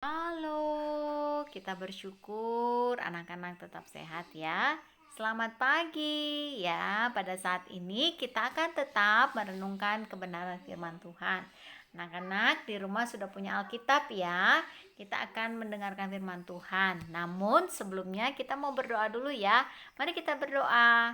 Halo, kita bersyukur anak-anak tetap sehat ya. Selamat pagi ya. Pada saat ini kita akan tetap merenungkan kebenaran firman Tuhan. Anak-anak di rumah sudah punya Alkitab ya. Kita akan mendengarkan firman Tuhan. Namun sebelumnya kita mau berdoa dulu ya. Mari kita berdoa.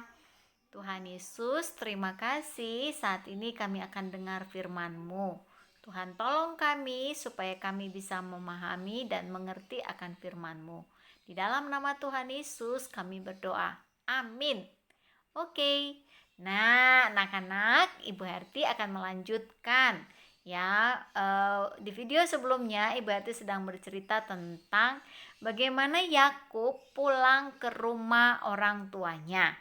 Tuhan Yesus, terima kasih saat ini kami akan dengar firman-Mu. Tuhan tolong kami supaya kami bisa memahami dan mengerti akan firman-Mu. Di dalam nama Tuhan Yesus kami berdoa. Amin. Oke. Nah, anak-anak, Ibu Herti akan melanjutkan ya. Di video sebelumnya Ibu Herti sedang bercerita tentang bagaimana Yakub pulang ke rumah orang tuanya.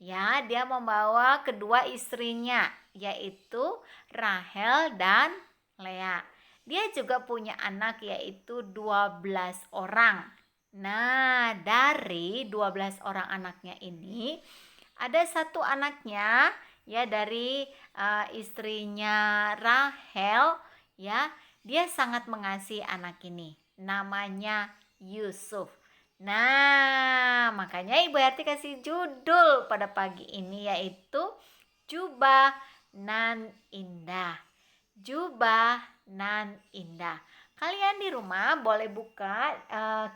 Ya, dia membawa kedua istrinya, yaitu Rahel dan Lea. Dia juga punya anak yaitu 12 orang. Nah, dari 12 orang anaknya ini ada satu anaknya ya dari istrinya Rahel ya. Dia sangat mengasihi anak ini. Namanya Yusuf. Nah, makanya Ibu Herti kasih judul pada pagi ini yaitu Jubah Nan Indah. Jubah Nan Indah. Kalian di rumah boleh buka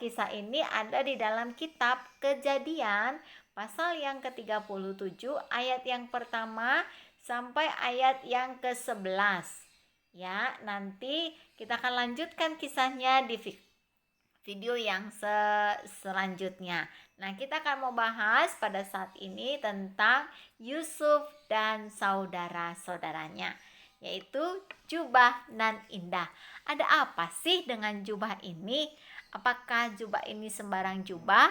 kisah ini ada di dalam kitab Kejadian pasal yang ke-37 ayat yang pertama sampai ayat yang ke-11. Ya, nanti kita akan lanjutkan kisahnya di video yang selanjutnya. Nah, kita akan mau bahas pada saat ini tentang Yusuf dan saudara-saudaranya, yaitu jubah nan indah. Ada apa sih dengan jubah ini? Apakah jubah ini sembarang jubah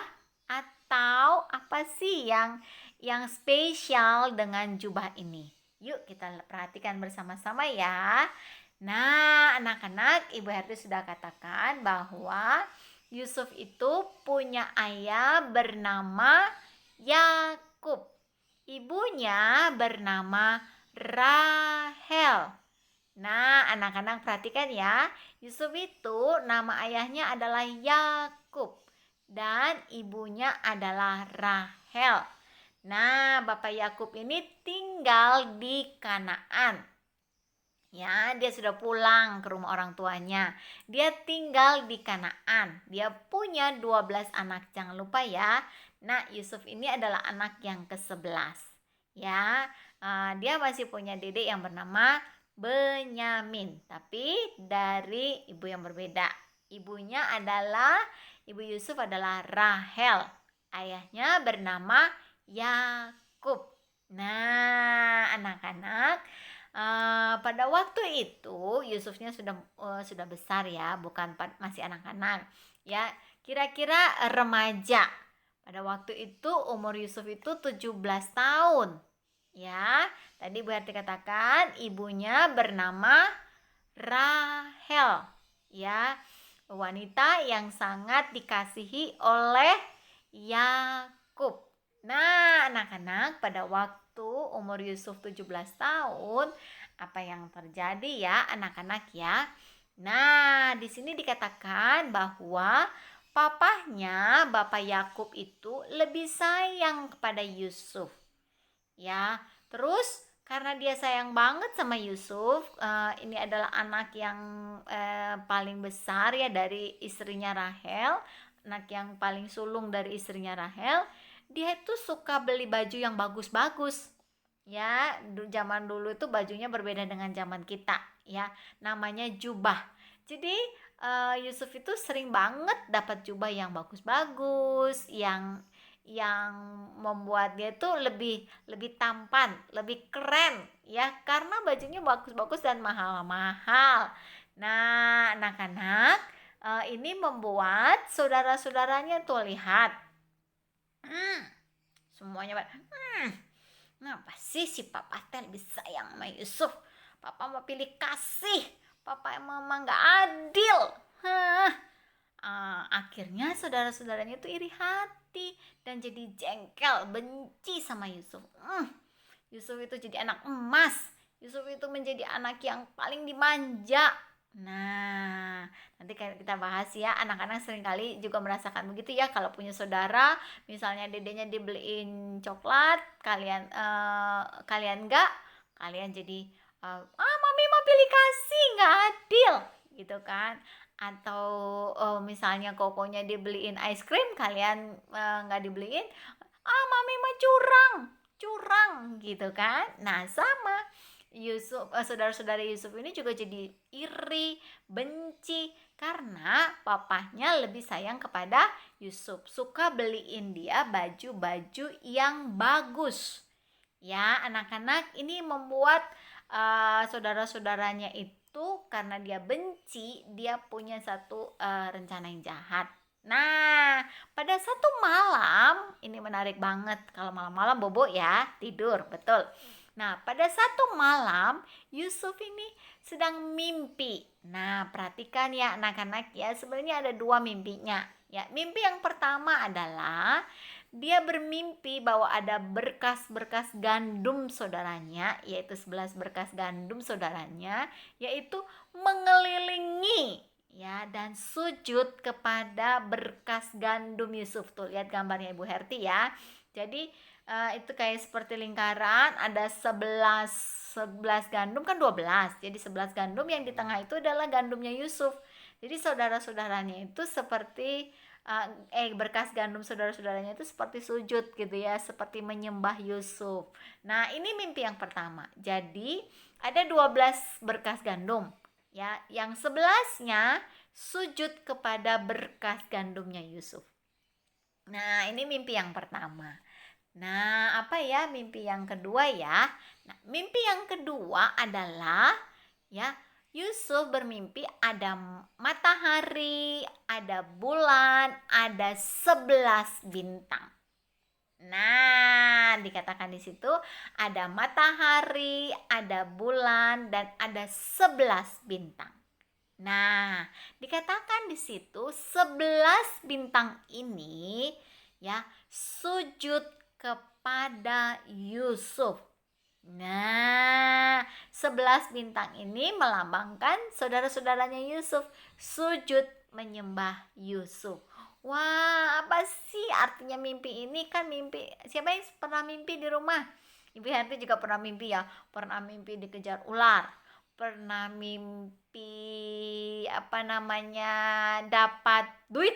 atau apa sih yang spesial dengan jubah ini? Yuk kita perhatikan bersama-sama ya. Nah, anak-anak, Ibu Herti sudah katakan bahwa Yusuf itu punya ayah bernama Yakub. Ibunya bernama Rahel. Nah, anak-anak perhatikan ya. Yusuf itu nama ayahnya adalah Yakub dan ibunya adalah Rahel. Nah, Bapak Yakub ini tinggal di Kanaan. Ya, dia sudah pulang ke rumah orang tuanya. Dia tinggal di Kanaan. Dia punya 12 anak. Jangan lupa ya. Nah, Yusuf ini adalah anak yang ke-11. Ya, dia masih punya dedek yang bernama Benyamin, tapi dari ibu yang berbeda. Ibu Yusuf adalah Rahel. Ayahnya bernama Yakub. Nah, anak-anak, pada waktu itu Yusufnya sudah besar ya, bukan masih anak-anak. Ya, kira-kira remaja. Pada waktu itu umur Yusuf itu 17 tahun. Ya, tadi Bu Herti katakan ibunya bernama Rahel. Ya, wanita yang sangat dikasihi oleh Yakub. Nah, anak-anak, pada waktu umur Yusuf 17 tahun, apa yang terjadi ya, anak-anak ya? Nah, di sini dikatakan bahwa papahnya, Bapak Yakub itu lebih sayang kepada Yusuf. Ya, terus karena dia sayang banget sama Yusuf, ini adalah anak yang paling besar ya dari istrinya Rahel, anak yang paling sulung dari istrinya Rahel. Dia itu suka beli baju yang bagus-bagus. Ya, zaman dulu itu bajunya berbeda dengan zaman kita, ya. Namanya jubah. Jadi Yusuf itu sering banget dapat jubah yang bagus-bagus, yang membuat dia tuh lebih tampan, lebih keren ya, karena bajunya bagus-bagus dan mahal-mahal. Nah, anak-anak, ini membuat saudara-saudaranya tuh lihat, semuanya kenapa sih si papa teh lebih sayang sama Yusuf? Papa mau pilih kasih, papa emang gak adil. Akhirnya saudara-saudaranya tuh iri hati dan jadi jengkel, benci sama Yusuf. Yusuf itu jadi anak emas. Yusuf itu menjadi anak yang paling dimanja. Nah, nanti kita bahas ya, anak-anak seringkali juga merasakan begitu ya, kalau punya saudara, misalnya dedenya dibeliin coklat, kalian enggak, kalian jadi, mami mau pilih kasih, nggak adil, gitu kan. Atau misalnya kokonya dibeliin ice cream, kalian nggak dibeliin, mami mah curang, curang, gitu kan. Nah, sama. Saudara-saudara Yusuf ini juga jadi iri, benci karena papahnya lebih sayang kepada Yusuf, suka beliin dia baju-baju yang bagus. Ya, anak-anak, ini membuat saudara-saudaranya itu karena dia benci, dia punya satu rencana yang jahat. Nah, pada satu malam, ini menarik banget kalau malam-malam bobo ya, tidur, betul. Nah, pada satu malam Yusuf ini sedang mimpi. Nah, perhatikan ya anak-anak ya, sebenarnya ada dua mimpinya. Ya, mimpi yang pertama adalah dia bermimpi bahwa ada berkas-berkas gandum saudaranya, yaitu 11 berkas gandum saudaranya, yaitu mengelilingi ya dan sujud kepada berkas gandum Yusuf. Tuh, lihat gambarnya Ibu Herti ya. Jadi itu kayak seperti lingkaran, ada 11 gandum kan 12. Jadi 11 gandum, yang di tengah itu adalah gandumnya Yusuf. Jadi saudara-saudaranya itu seperti berkas gandum saudara-saudaranya itu seperti sujud gitu ya, seperti menyembah Yusuf. Nah, ini mimpi yang pertama. Jadi ada 12 berkas gandum ya, yang 11-nya sujud kepada berkas gandumnya Yusuf. Nah, ini mimpi yang pertama. Nah, apa ya mimpi yang kedua ya? Nah, mimpi yang kedua adalah ya, Yusuf bermimpi ada matahari, ada bulan, ada 11 bintang. Nah, dikatakan di situ ada matahari, ada bulan, dan ada 11 bintang. Nah, dikatakan di situ 11 bintang ini ya sujud kepada Yusuf. Nah, 11 bintang ini melambangkan saudara-saudaranya Yusuf sujud menyembah Yusuf. Wah, apa sih artinya mimpi ini? Kan mimpi, siapa yang pernah mimpi di rumah? Ibu Herti juga pernah mimpi ya, pernah mimpi dikejar ular, pernah mimpi dapat duit.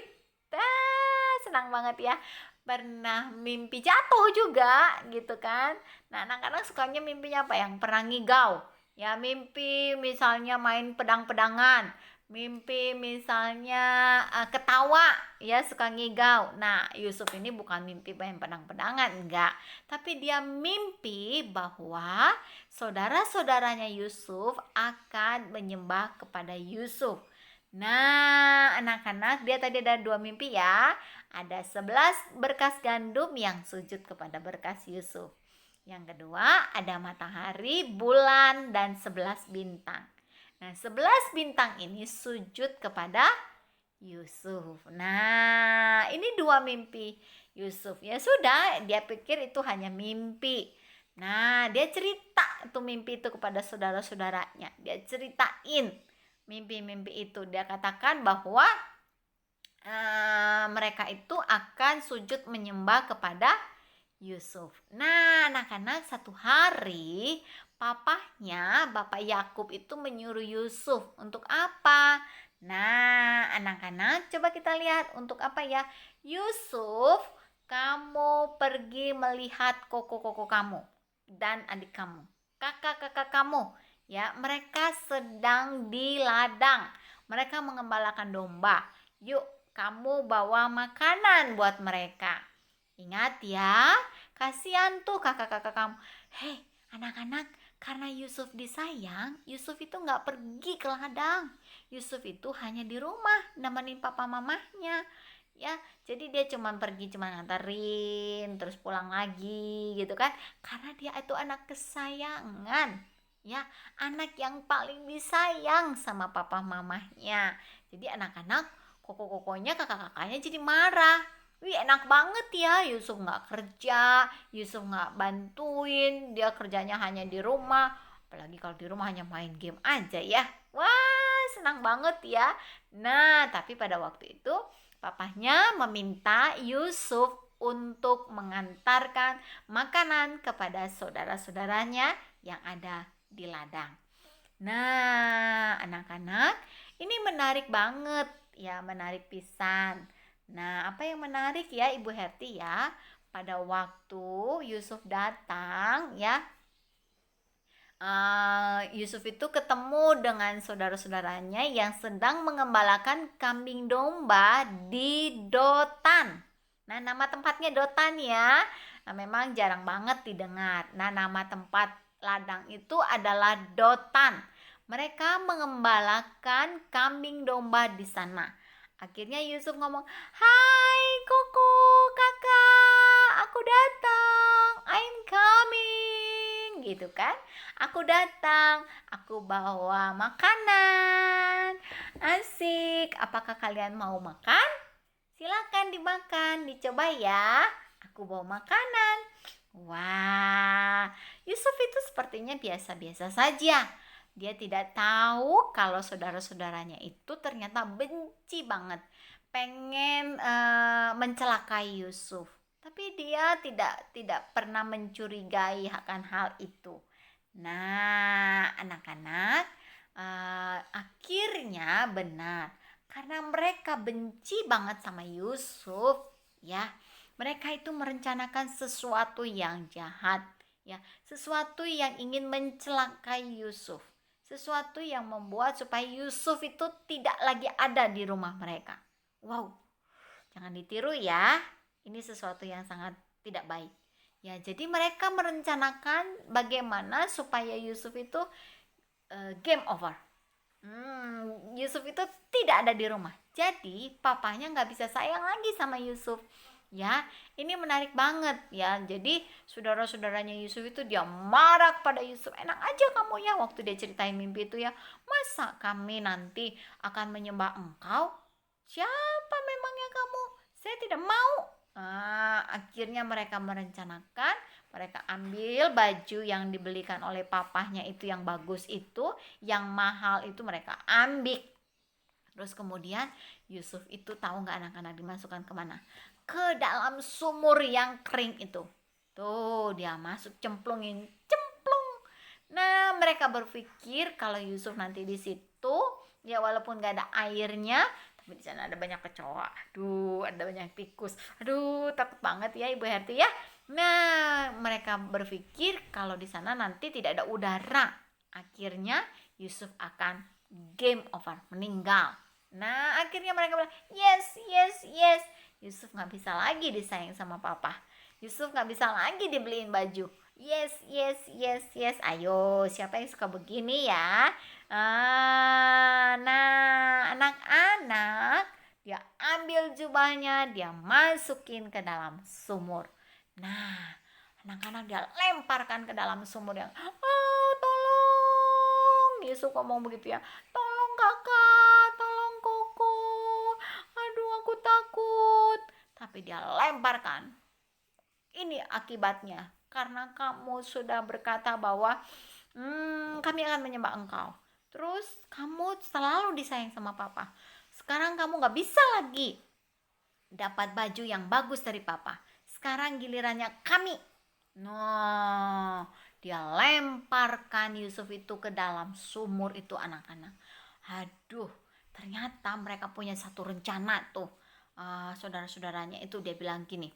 Senang banget ya. Pernah mimpi jatuh juga gitu kan. Nah, anak-anak sukanya mimpinya apa? Yang pernah ngigau ya, mimpi misalnya main pedang-pedangan, mimpi misalnya ketawa ya, suka ngigau. Nah, Yusuf ini bukan mimpi main pedang-pedangan, enggak, tapi dia mimpi bahwa saudara-saudaranya Yusuf akan menyembah kepada Yusuf. Nah, anak-anak, dia tadi ada dua mimpi ya. Ada 11 berkas gandum yang sujud kepada berkas Yusuf. Yang kedua, ada matahari, bulan, dan 11 bintang. Nah, 11 bintang ini sujud kepada Yusuf. Nah, ini dua mimpi Yusuf. Ya sudah, dia pikir itu hanya mimpi. Nah, dia cerita itu mimpi itu kepada saudara-saudaranya. Dia ceritain mimpi-mimpi itu. Dia katakan bahwa mereka itu akan sujud menyembah kepada Yusuf. Nah, anak-anak, satu hari papahnya, Bapak Yakub itu menyuruh Yusuf untuk apa? Nah, anak-anak, coba kita lihat untuk apa ya? Yusuf, kamu pergi melihat koko-koko kamu dan adik kamu, kakak-kakak kamu. Ya, mereka sedang di ladang. Mereka mengembalakan domba. Yuk, kamu bawa makanan buat mereka. Ingat ya, kasihan tuh kakak-kakak kamu. Hei, anak-anak, karena Yusuf disayang, Yusuf itu gak pergi ke ladang. Yusuf itu hanya di rumah nemenin papa mamahnya. Ya, jadi dia cuma nganterin, terus pulang lagi gitu kan. Karena dia itu anak kesayangan. Ya, anak yang paling disayang sama papa mamahnya. Jadi anak-anak, koko-kokonya, kakak-kakaknya jadi marah. Wih, enak banget ya, Yusuf gak kerja, Yusuf gak bantuin, dia kerjanya hanya di rumah. Apalagi kalau di rumah hanya main game aja ya. Wah, senang banget ya. Nah, tapi pada waktu itu papahnya meminta Yusuf untuk mengantarkan makanan kepada saudara-saudaranya yang ada di ladang. Nah, anak-anak, ini menarik banget ya, menarik pisan. Nah, apa yang menarik ya Ibu Herti ya? Pada waktu Yusuf datang ya, Yusuf itu ketemu dengan saudara-saudaranya yang sedang mengembalakan kambing domba di Dotan. Nah, nama tempatnya Dotan ya. Nah, memang jarang banget didengar. Nah, nama tempat ladang itu adalah Dotan. Mereka mengembalakan kambing domba di sana. Akhirnya Yusuf ngomong, "Hai Koko, kakak, aku datang. I'm coming." Gitu kan? Aku datang, aku bawa makanan. Asik, apakah kalian mau makan? Silakan dimakan, dicoba ya. Aku bawa makanan. Wah, Yusuf itu sepertinya biasa-biasa saja. Dia tidak tahu kalau saudara-saudaranya itu ternyata benci banget, pengen mencelakai Yusuf. Tapi dia tidak pernah mencurigai akan hal itu. Nah, anak-anak, akhirnya benar karena mereka benci banget sama Yusuf, ya. Mereka itu merencanakan sesuatu yang jahat, ya, sesuatu yang ingin mencelakai Yusuf, sesuatu yang membuat supaya Yusuf itu tidak lagi ada di rumah mereka. Wow, jangan ditiru ya. Ini sesuatu yang sangat tidak baik. Ya, jadi mereka merencanakan bagaimana supaya Yusuf itu game over. Yusuf itu tidak ada di rumah. Jadi papanya nggak bisa sayang lagi sama Yusuf. Ya, ini menarik banget ya. Jadi saudara-saudaranya Yusuf itu dia marah pada Yusuf. Enak aja kamu ya waktu dia ceritain mimpi itu ya. Masa kami nanti akan menyembah engkau? Siapa memangnya kamu? Saya tidak mau. Akhirnya mereka merencanakan, mereka ambil baju yang dibelikan oleh papahnya itu yang bagus itu, yang mahal itu mereka ambil. Terus kemudian Yusuf itu tahu nggak anak-anak dimasukkan kemana? Ke dalam sumur yang kering itu. Tuh dia masuk cemplungin, cemplung. Nah mereka berpikir kalau Yusuf nanti di situ, ya walaupun nggak ada airnya, tapi di sana ada banyak kecoa, aduh ada banyak tikus, aduh takut banget ya Ibu Herti ya. Nah mereka berpikir kalau di sana nanti tidak ada udara, akhirnya Yusuf akan game over, meninggal. Nah akhirnya mereka bilang yes yes yes, Yusuf nggak bisa lagi disayang sama papa, Yusuf nggak bisa lagi dibeliin baju. Yes yes yes yes, ayo siapa yang suka begini ya? Nah, anak-anak, dia ambil jubahnya, dia masukin ke dalam sumur. Nah, anak-anak dia lemparkan ke dalam sumur yang, tolong. Yusuf ngomong begitu ya, tolong kakak, tolong koko, aduh aku takut. Tapi dia lemparkan. Ini akibatnya, karena kamu sudah berkata bahwa kami akan menyembah engkau. Terus kamu selalu disayang sama papa. Sekarang kamu gak bisa lagi dapat baju yang bagus dari papa. Sekarang gilirannya kami. No, dia lemparkan Yusuf itu ke dalam sumur itu anak-anak. Aduh, ternyata mereka punya satu rencana tuh. Saudara-saudaranya itu dia bilang gini,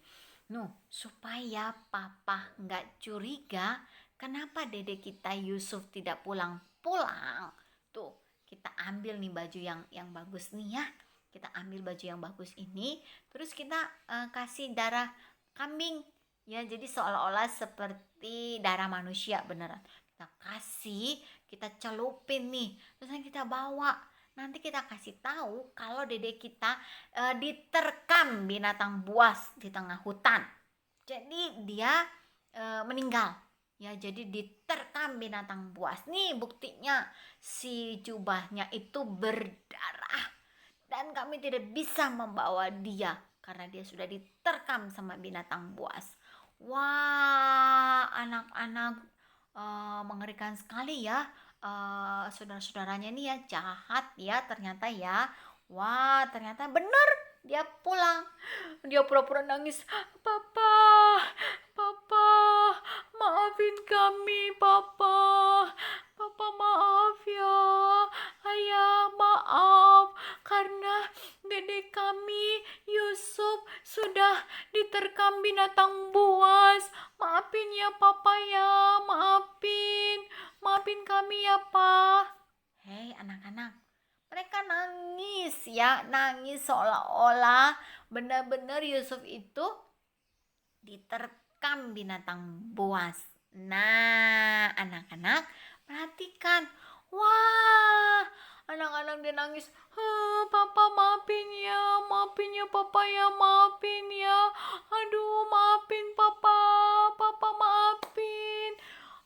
supaya papa gak curiga, kenapa dede kita Yusuf tidak pulang-pulang. Tuh, kita ambil nih baju yang bagus nih ya. Kita ambil baju yang bagus ini, terus kita kasih darah kambing. Ya, jadi seolah-olah seperti darah manusia beneran. Kita kasih, kita celupin nih, terus kita bawa. Nanti kita kasih tahu kalau dede kita diterkam binatang buas di tengah hutan. Jadi dia meninggal. Ya, jadi diterkam binatang buas. Nih buktinya, si jubahnya itu berdarah dan kami tidak bisa membawa dia karena dia sudah diterkam sama binatang buas. Wah, anak-anak, mengerikan sekali ya saudara-saudaranya ini ya jahat ya ternyata ya. Wah, ternyata benar dia pulang. Dia pura-pura nangis. Papa, papa, maafin kami, papa. Papa maaf ya. Ayah maaf karena dedek kami Yusuf sudah diterkam binatang buas. Maafin ya papa ya, maafin. Maafin kami ya, Pak. Hei anak-anak, mereka nangis ya, nangis seolah-olah benar-benar Yusuf itu diterkam binatang buas. Nah, anak-anak, perhatikan. Wah, anak-anak dia nangis. Papa maafin ya papa ya, maafin ya. Aduh, maafin papa, papa maafin.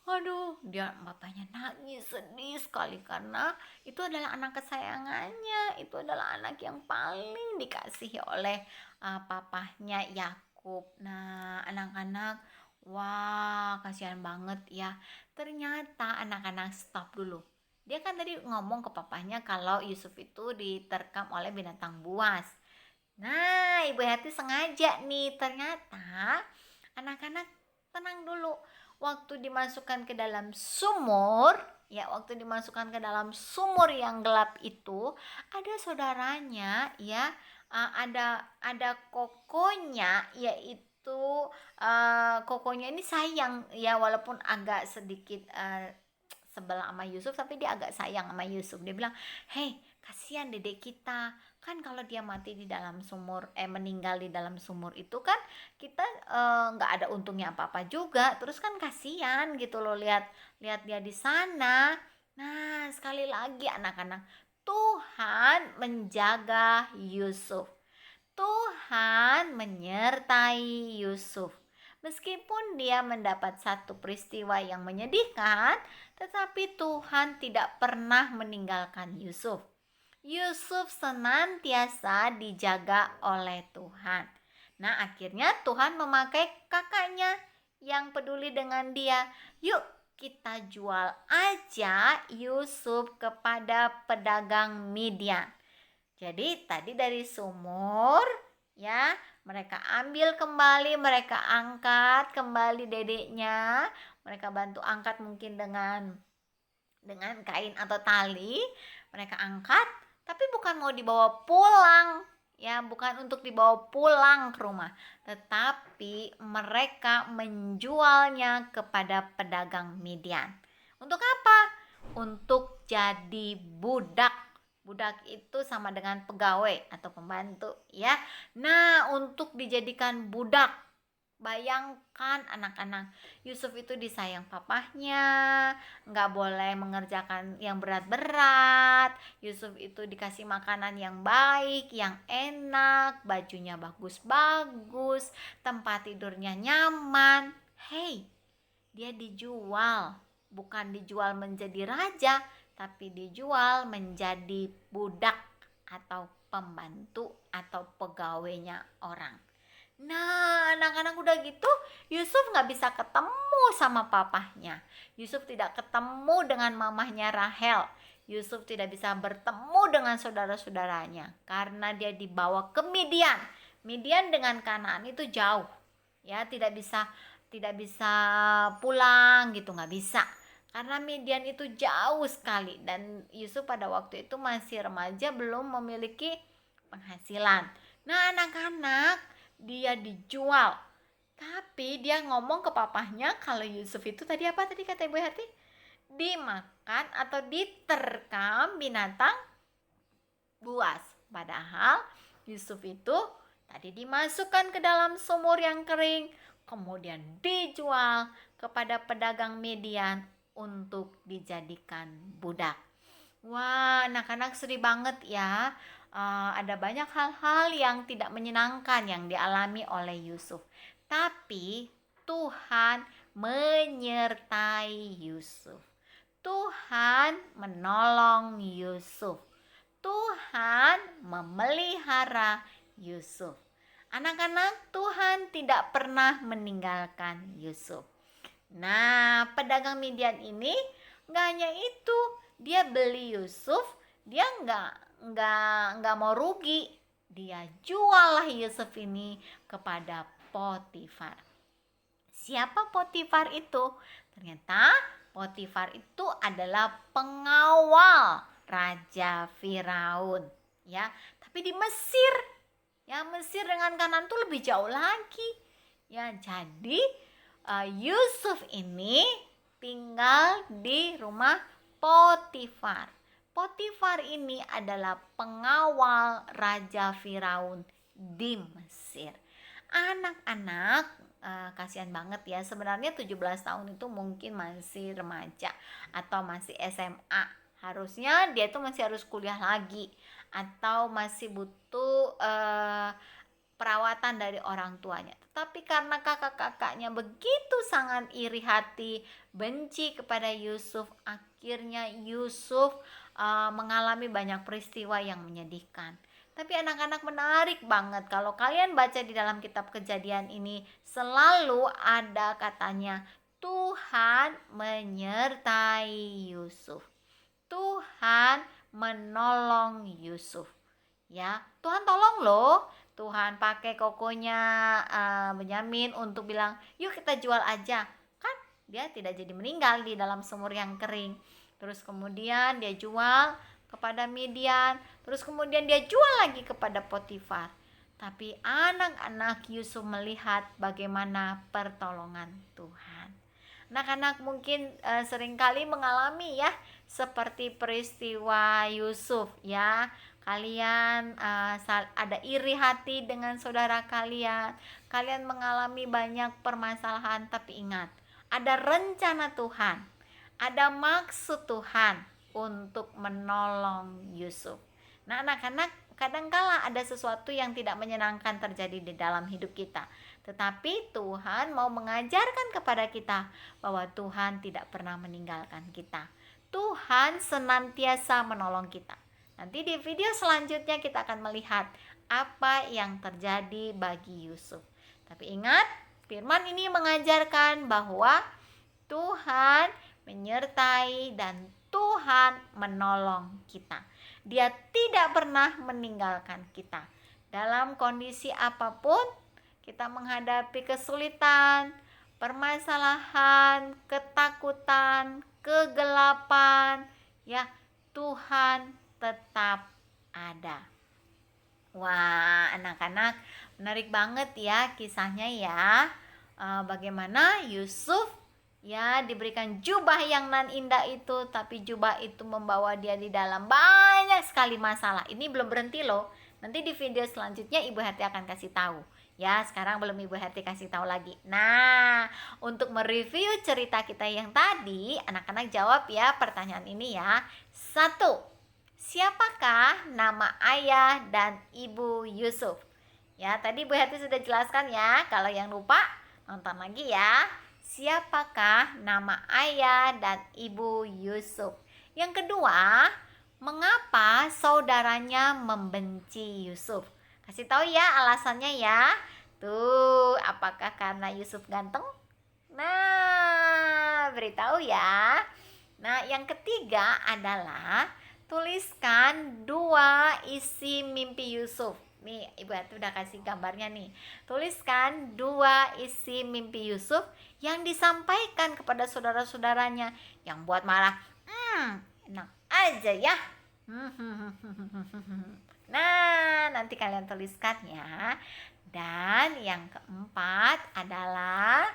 Aduh, dia bapaknya nangis sedih sekali karena itu adalah anak kesayangannya, itu adalah anak yang paling dikasihi oleh papahnya Yakub. Nah, anak-anak, wah kasihan banget ya. Ternyata anak-anak stop dulu. Dia kan tadi ngomong ke papahnya kalau Yusuf itu diterkam oleh binatang buas. Nah, Ibu Hati sengaja nih, ternyata anak-anak tenang dulu. Waktu dimasukkan ke dalam sumur, ya waktu dimasukkan ke dalam sumur yang gelap itu, ada saudaranya ya, ada kokonya, yaitu kokonya ini sayang ya, walaupun agak sedikit sebelah sama Yusuf, tapi dia agak sayang sama Yusuf. Dia bilang, hei kasihan dedek kita, kan kalau dia mati di dalam sumur, meninggal di dalam sumur itu kan kita nggak ada untungnya apa-apa juga, terus kan kasihan gitu loh, lihat dia di sana. Nah, sekali lagi anak-anak, Tuhan menjaga Yusuf. Tuhan menyertai Yusuf. Meskipun dia mendapat satu peristiwa yang menyedihkan, tetapi Tuhan tidak pernah meninggalkan Yusuf. Yusuf senantiasa dijaga oleh Tuhan. Nah, akhirnya Tuhan memakai kakaknya yang peduli dengan dia. Yuk, kita jual aja Yusuf kepada pedagang Midian. Jadi tadi dari sumur ya, mereka ambil kembali, mereka angkat kembali dedeknya. Mereka bantu angkat mungkin dengan kain atau tali. Mereka angkat, tapi bukan mau dibawa pulang. Ya, bukan untuk dibawa pulang ke rumah, tetapi mereka menjualnya kepada pedagang Midian. Untuk apa? Untuk jadi budak. Budak itu sama dengan pegawai atau pembantu ya. Nah, untuk dijadikan budak, bayangkan anak-anak, Yusuf itu disayang papahnya, nggak boleh mengerjakan yang berat-berat. Yusuf itu dikasih makanan yang baik, yang enak, bajunya bagus-bagus, tempat tidurnya nyaman. Hei, dia dijual, bukan dijual menjadi raja, tapi dijual menjadi budak atau pembantu atau pegawainya orang. Nah, anak-anak udah gitu, Yusuf nggak bisa ketemu sama papahnya. Yusuf tidak ketemu dengan mamahnya Rahel. Yusuf tidak bisa bertemu dengan saudara-saudaranya karena dia dibawa ke Midian. Midian dengan Kanaan itu jauh, ya tidak bisa pulang gitu, nggak bisa. Karena Midian itu jauh sekali dan Yusuf pada waktu itu masih remaja, belum memiliki penghasilan. Nah, anak-anak, dia dijual, tapi dia ngomong ke papahnya kalau Yusuf itu tadi apa tadi kata Ibu Hati, dimakan atau diterkam binatang buas. Padahal Yusuf itu tadi dimasukkan ke dalam sumur yang kering, kemudian dijual kepada pedagang Midian untuk dijadikan budak. Wah, anak-anak sedih banget ya. Ada banyak hal-hal yang tidak menyenangkan yang dialami oleh Yusuf. Tapi Tuhan menyertai Yusuf. Tuhan menolong Yusuf. Tuhan memelihara Yusuf. Anak-anak, Tuhan tidak pernah meninggalkan Yusuf. Nah, pedagang Midian ini Nggak hanya itu, dia beli Yusuf, dia nggak mau rugi, dia jual lah Yusuf ini kepada Potifar. Siapa Potifar itu? Ternyata Potifar itu adalah pengawal Raja Firaun, ya. Tapi di Mesir, ya, Mesir dengan Kanaan tuh lebih jauh lagi, ya. Jadi Yusuf ini tinggal di rumah Potifar. Potifar ini adalah pengawal Raja Firaun di Mesir. Anak-anak, kasihan banget ya, sebenarnya 17 tahun itu mungkin masih remaja atau masih SMA. Harusnya dia tuh masih harus kuliah lagi atau masih butuh perawatan dari orang tuanya. Tetapi karena kakak-kakaknya begitu sangat iri hati, benci kepada Yusuf, akhirnya Yusuf mengalami banyak peristiwa yang menyedihkan. Tapi anak-anak, menarik banget kalau kalian baca di dalam kitab Kejadian ini, selalu ada katanya Tuhan menyertai Yusuf. Tuhan menolong Yusuf. Ya, Tuhan tolong loh. Tuhan pakai kokonya Benyamin untuk bilang, yuk kita jual aja. Kan dia tidak jadi meninggal di dalam sumur yang kering. Terus kemudian dia jual kepada Midian. Terus kemudian dia jual lagi kepada Potifar. Tapi anak-anak Yusuf melihat bagaimana pertolongan Tuhan. Anak-anak mungkin seringkali mengalami ya seperti peristiwa Yusuf ya. Kalian ada iri hati dengan saudara kalian. Kalian mengalami banyak permasalahan, tapi ingat, ada rencana Tuhan. Ada maksud Tuhan untuk menolong Yusuf. Nah, anak-anak, kadangkala ada sesuatu yang tidak menyenangkan terjadi di dalam hidup kita. Tetapi Tuhan mau mengajarkan kepada kita bahwa Tuhan tidak pernah meninggalkan kita. Tuhan senantiasa menolong kita. Nanti di video selanjutnya kita akan melihat apa yang terjadi bagi Yusuf. Tapi ingat, firman ini mengajarkan bahwa Tuhan menyertai dan Tuhan menolong kita. Dia tidak pernah meninggalkan kita. Dalam kondisi apapun, kita menghadapi kesulitan, permasalahan, ketakutan, kegelapan, ya, Tuhan tetap ada. Wah, anak-anak, menarik banget ya kisahnya ya. Bagaimana Yusuf ya diberikan jubah yang nan indah itu, tapi jubah itu membawa dia di dalam banyak sekali masalah. Ini belum berhenti loh. Nanti di video selanjutnya Ibu Hati akan kasih tahu. Ya, sekarang belum Ibu Hati kasih tahu lagi. Nah, untuk mereview cerita kita yang tadi, anak-anak jawab ya pertanyaan ini ya. 1. Siapakah nama ayah dan ibu Yusuf? Ya, tadi Bu Hati sudah jelaskan ya. Kalau yang lupa, nonton lagi ya. Siapakah nama ayah dan ibu Yusuf? Yang kedua, mengapa saudaranya membenci Yusuf? Kasih tahu ya alasannya ya. Tuh, apakah karena Yusuf ganteng? Nah, beritahu ya. Nah, yang ketiga adalah tuliskan 2 isi mimpi Yusuf. Nih, Ibu Hati udah kasih gambarnya nih. Tuliskan 2 isi mimpi Yusuf yang disampaikan kepada saudara-saudaranya, yang buat marah. Enak aja ya. Nah, nanti kalian tuliskan ya. Dan yang keempat adalah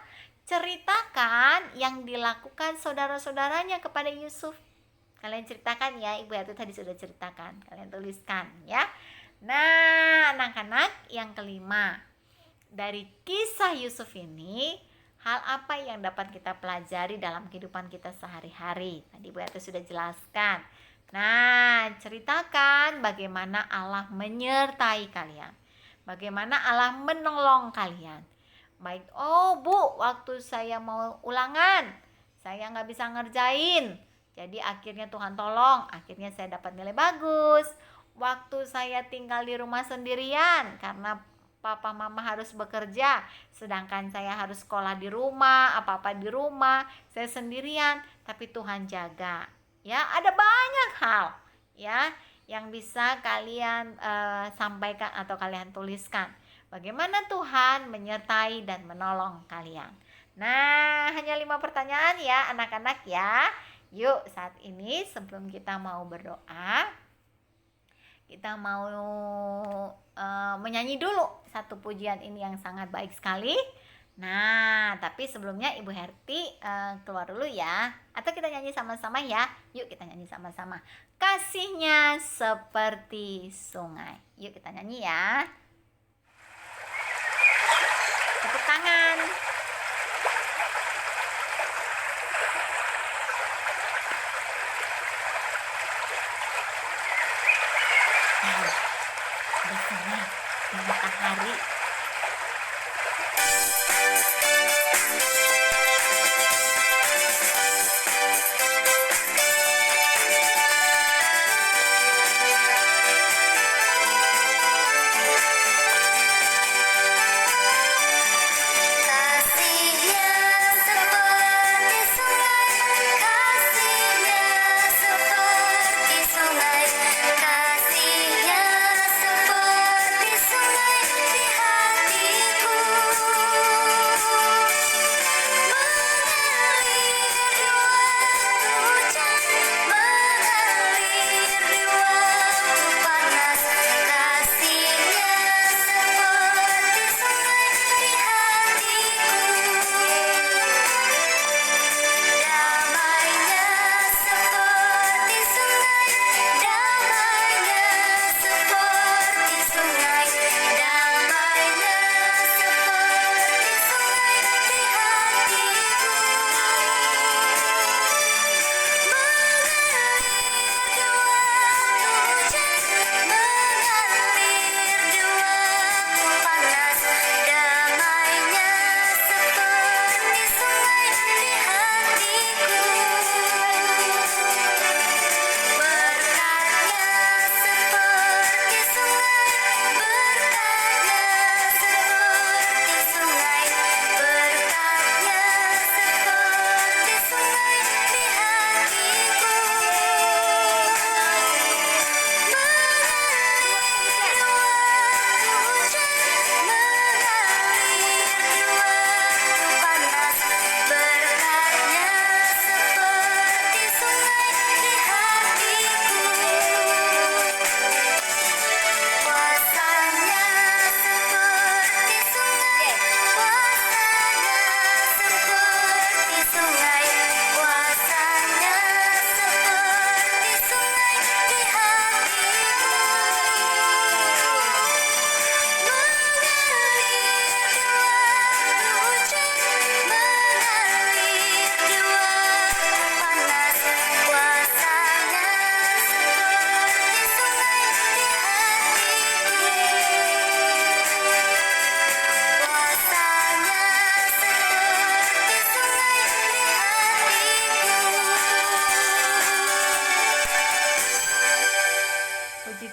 ceritakan yang dilakukan saudara-saudaranya kepada Yusuf. Kalian ceritakan ya, Ibu Hati tadi sudah ceritakan. Kalian tuliskan ya. Nah, anak-anak, yang kelima, dari kisah Yusuf ini, hal apa yang dapat kita pelajari dalam kehidupan kita sehari-hari? Tadi Ibu Hati sudah jelaskan. Nah, ceritakan bagaimana Allah menyertai kalian. Bagaimana Allah menolong kalian. Baik, oh Bu, waktu saya mau ulangan, saya nggak bisa ngerjain. Jadi akhirnya Tuhan tolong, akhirnya saya dapat nilai bagus. Waktu saya tinggal di rumah sendirian karena papa mama harus bekerja, sedangkan saya harus sekolah di rumah, apa-apa di rumah, saya sendirian, tapi Tuhan jaga. Ya, ada banyak hal ya yang bisa kalian sampaikan atau kalian tuliskan. Bagaimana Tuhan menyertai dan menolong kalian. Nah, hanya 5 pertanyaan ya anak-anak ya. Yuk, saat ini sebelum kita mau berdoa, kita mau menyanyi dulu satu pujian ini yang sangat baik sekali. Nah, tapi sebelumnya Ibu Herti keluar dulu ya. Atau kita nyanyi sama-sama ya. Yuk kita nyanyi sama-sama. Kasihnya seperti sungai. Yuk kita nyanyi ya. Tepuk tangan. Di sana, di matahari.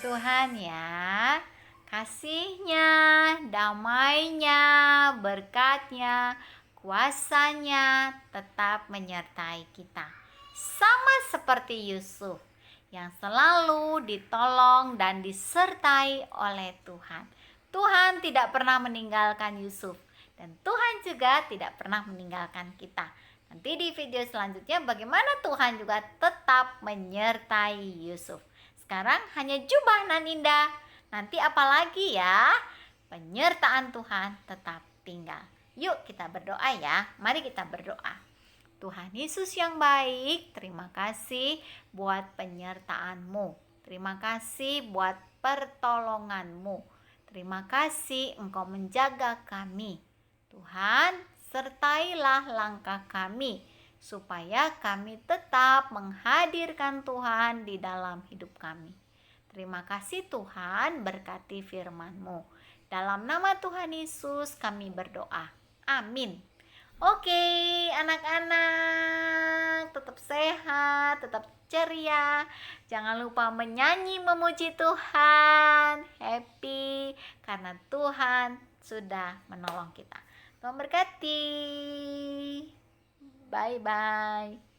Tuhan ya, kasih-Nya, damai-Nya, berkat-Nya, kuasa-Nya tetap menyertai kita. Sama seperti Yusuf yang selalu ditolong dan disertai oleh Tuhan. Tuhan tidak pernah meninggalkan Yusuf dan Tuhan juga tidak pernah meninggalkan kita. Nanti di video selanjutnya bagaimana Tuhan juga tetap menyertai Yusuf. Sekarang hanya jubah nan indah. Nanti apalagi ya? Penyertaan Tuhan tetap tinggal. Yuk kita berdoa ya. Mari kita berdoa. Tuhan Yesus yang baik, terima kasih buat penyertaan-Mu. Terima kasih buat pertolongan-Mu. Terima kasih Engkau menjaga kami. Tuhan, sertailah langkah kami, supaya kami tetap menghadirkan Tuhan di dalam hidup kami. Terima kasih Tuhan, berkati firman-Mu. Dalam nama Tuhan Yesus kami berdoa. Amin. Oke, anak-anak, tetap sehat, tetap ceria. Jangan lupa menyanyi memuji Tuhan. Happy karena Tuhan sudah menolong kita. Tuhan berkati. Bye bye.